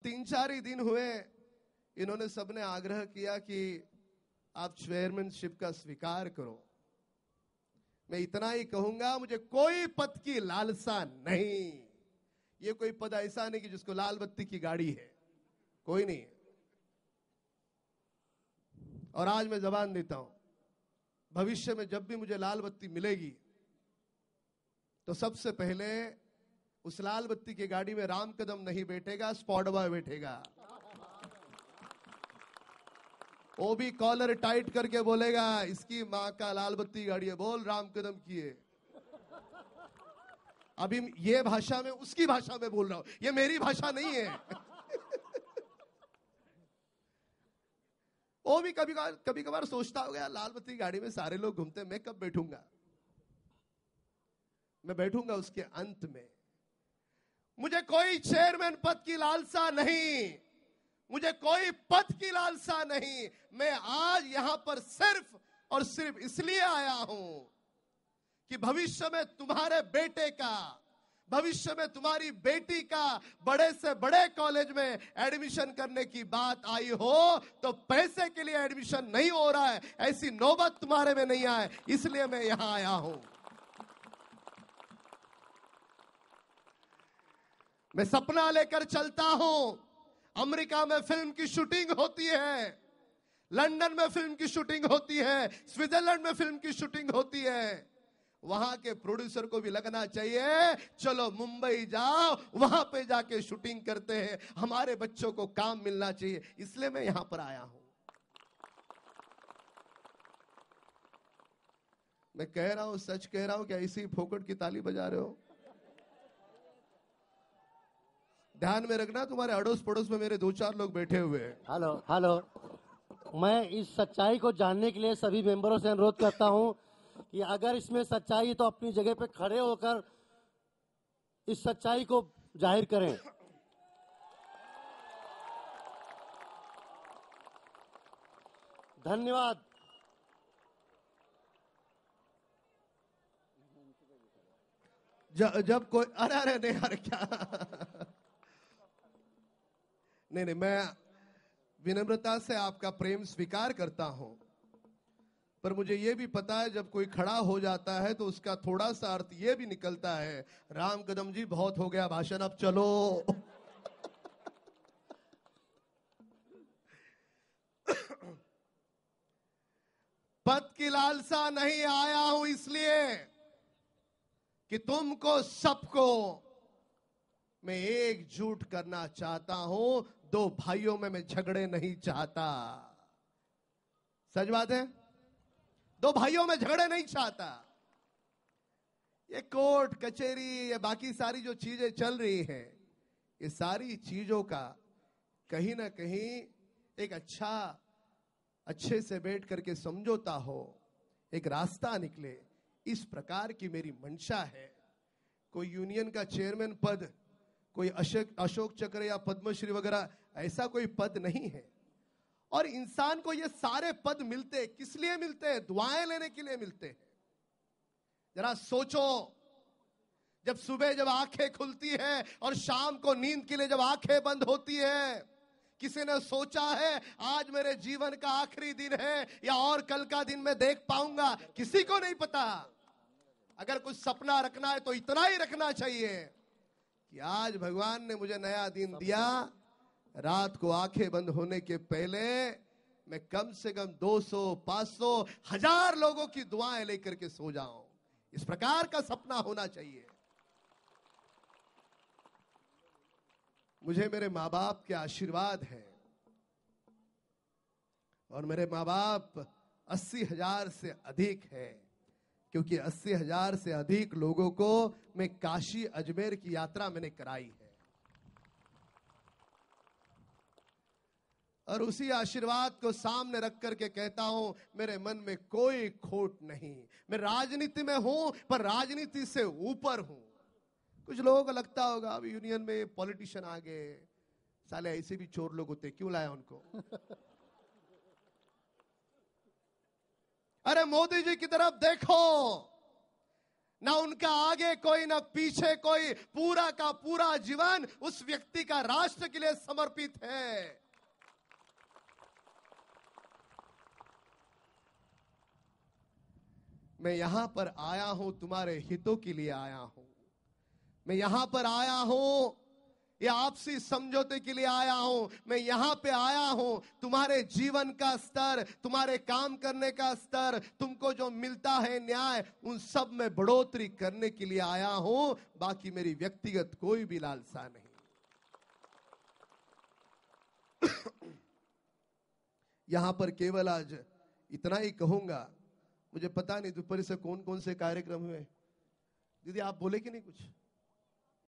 3-4 ही दिन हुए, इन्होंने सबने आग्रह किया कि आप चेयरमैनशिप का स्वीकार करो। मैं इतना ही कहूंगा, मुझे कोई पद की लालसा नहीं। ये कोई पद ऐसा नहीं कि जिसको लाल बत्ती की गाड़ी है, कोई नहीं है। और आज मैं जबान देता हूं, भविष्य में जब भी मुझे लाल बत्ती मिलेगी तो सबसे पहले उस लाल बत्ती की गाड़ी में राम कदम नहीं बैठेगा, स्पॉट बॉय बैठेगा। वो भी कॉलर टाइट करके बोलेगा, इसकी मां का लाल बत्ती गाड़ी है, बोल राम कदम की है। अभी ये भाषा में, उसकी भाषा में बोल रहा हूं, ये मेरी भाषा नहीं है। वो भी कभी कभार सोचता होगा, लाल बत्ती गाड़ी में सारे लोग घूमते हैं, मैं कब बैठूंगा? मैं बैठूंगा उसके अंत में। मुझे कोई चेयरमैन पद की लालसा नहीं, मुझे कोई पद की लालसा नहीं। मैं आज यहां पर सिर्फ और सिर्फ इसलिए आया हूं कि भविष्य में तुम्हारे बेटे का, भविष्य में तुम्हारी बेटी का बड़े से बड़े कॉलेज में एडमिशन करने की बात आई हो तो पैसे के लिए एडमिशन नहीं हो रहा है, ऐसी नौबत तुम्हारे में नहीं आए, इसलिए मैं यहां आया हूं। मैं सपना लेकर चलता हूं। अमेरिका में फिल्म की शूटिंग होती है, लंदन में फिल्म की शूटिंग होती है, स्विट्जरलैंड में फिल्म की शूटिंग होती है। वहां के प्रोड्यूसर को भी लगना चाहिए, चलो मुंबई जाओ, वहां पे जाके शूटिंग करते हैं, हमारे बच्चों को काम मिलना चाहिए, इसलिए मैं यहां पर आया हूं। मैं कह रहा हूं, सच कह रहा हूं कि ऐसी फोकट की ताली बजा रहे हो? ध्यान में रखना, तुम्हारे अड़ोस पड़ोस में मेरे 2-4 लोग बैठे हुए हैं। हेलो हेलो, मैं इस सच्चाई को जानने के लिए सभी मेंबरों से अनुरोध करता हूं कि अगर इसमें सच्चाई है तो अपनी जगह पे खड़े होकर इस सच्चाई को जाहिर करें। धन्यवाद। जब कोई अरे नहीं, अरे क्या नहीं, मैं विनम्रता से आपका प्रेम स्वीकार करता हूं, पर मुझे यह भी पता है जब कोई खड़ा हो जाता है तो उसका थोड़ा सा अर्थ यह भी निकलता है, राम कदम जी बहुत हो गया भाषण, अब चलो। पद की लालसा नहीं आया हूं इसलिए कि तुमको सबको मैं एकजुट करना चाहता हूं। 2 भाइयों में मैं झगड़े नहीं चाहता, सच बात है, 2 भाइयों में झगड़े नहीं चाहता। ये कोर्ट कचहरी, ये बाकी सारी जो चीजें चल रही हैं, ये सारी चीजों का कहीं ना कहीं एक अच्छे से बैठ करके समझौता हो, एक रास्ता निकले, इस प्रकार की मेरी मंशा है। कोई यूनियन का चेयरमैन पद, कोई अशोक चक्र या पद्मश्री वगैरह ऐसा कोई पद नहीं है। और इंसान को ये सारे पद मिलते किस लिए मिलते हैं? दुआएं लेने के लिए मिलते हैं। जरा सोचो, जब सुबह जब आंखें खुलती है और शाम को नींद के लिए जब आंखें बंद होती है, किसी ने सोचा है आज मेरे जीवन का आखिरी दिन है या और कल का दिन मैं देख पाऊंगा? किसी को नहीं पता। अगर कुछ सपना रखना है तो इतना ही रखना चाहिए कि आज भगवान ने मुझे नया दिन दिया, रात को आंखें बंद होने के पहले मैं कम से कम 200, 500, 1000 लोगों की दुआएं लेकर के सो जाऊं। इस प्रकार का सपना होना चाहिए। मुझे मेरे माँ बाप के आशीर्वाद है और मेरे माँ बाप 80,000 से अधिक है, क्योंकि 80,000 से अधिक लोगों को मैं काशी अजमेर की यात्रा मैंने कराई है। और उसी आशीर्वाद को सामने रख करके कहता हूं, मेरे मन में कोई खोट नहीं। मैं राजनीति में हूं पर राजनीति से ऊपर हूं। कुछ लोगों को लगता होगा अब यूनियन में पॉलिटिशियन आ गए, साले ऐसे भी चोर लोग होते, क्यों लाया उनको? अरे मोदी जी की तरफ देखो, ना उनका आगे कोई ना पीछे कोई, पूरा का पूरा जीवन उस व्यक्ति का राष्ट्र के लिए समर्पित है। मैं यहां पर आया हूं, तुम्हारे हितों के लिए आया हूं। मैं यहां पर आया हूं, ये आपसी समझौते के लिए आया हूं। मैं यहां पे आया हूं, तुम्हारे जीवन का स्तर, तुम्हारे काम करने का स्तर, तुमको जो मिलता है न्याय, उन सब में बढ़ोतरी करने के लिए आया हूं। बाकी मेरी व्यक्तिगत कोई भी लालसा नहीं। यहां पर केवल आज इतना ही कहूंगा। मुझे पता नहीं दोपहर से कौन कौन से कार्यक्रम हुए। दीदी आप बोले कि नहीं कुछ?